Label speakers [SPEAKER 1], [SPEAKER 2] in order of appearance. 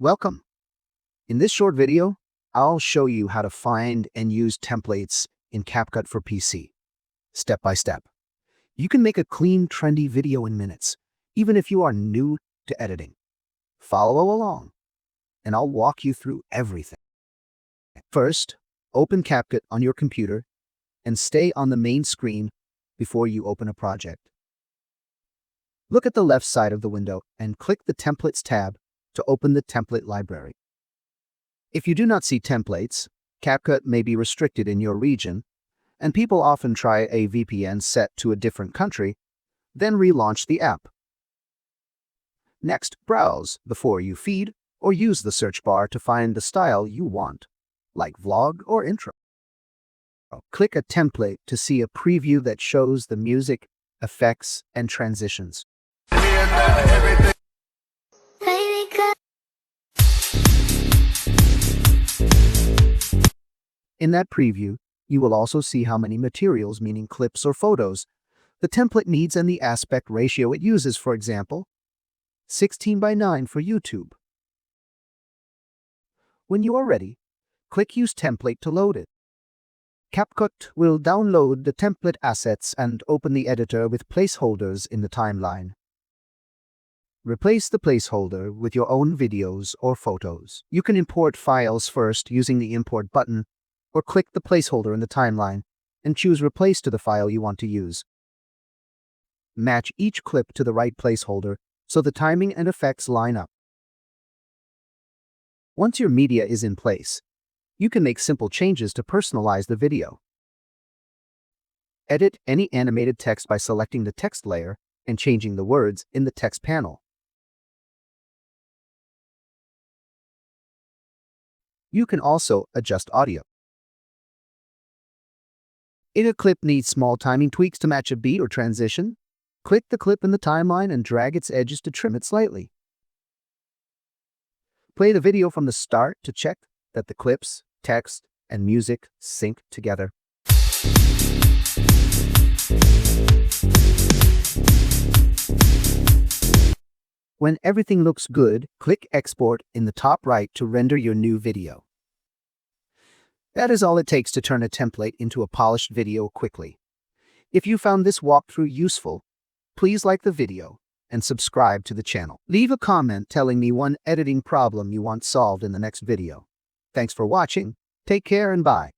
[SPEAKER 1] Welcome. In this short video, I'll show you how to find and use templates in CapCut for PC, step by step. You can make a clean, trendy video in minutes, even if you are new to editing. Follow along, and I'll walk you through everything. First, open CapCut on your computer and stay on the main screen before you open a project. Look at the left side of the window and click the Templates tab to open the template library. If you do not see templates, CapCut may be restricted in your region, and people often try a VPN set to a different country, then relaunch the app. Next, browse before you feed or use the search bar to find the style you want, like vlog or intro. Click a template to see a preview that shows the music, effects, and transitions. In that preview, you will also see how many materials, meaning clips or photos, the template needs and the aspect ratio it uses, for example, 16:9 for YouTube. When you are ready, click Use Template to load it. CapCut will download the template assets and open the editor with placeholders in the timeline. Replace the placeholder with your own videos or photos. You can import files first using the Import button, or click the placeholder in the timeline and choose Replace to the file you want to use. Match each clip to the right placeholder so the timing and effects line up. Once your media is in place, you can make simple changes to personalize the video. Edit any animated text by selecting the text layer and changing the words in the text panel. You can also adjust audio. If a clip needs small timing tweaks to match a beat or transition, click the clip in the timeline and drag its edges to trim it slightly. Play the video from the start to check that the clips, text, and music sync together. When everything looks good, click Export in the top right to render your new video. That is all it takes to turn a template into a polished video quickly. If you found this walkthrough useful, please like the video and subscribe to the channel. Leave a comment telling me one editing problem you want solved in the next video. Thanks for watching. Take care and bye.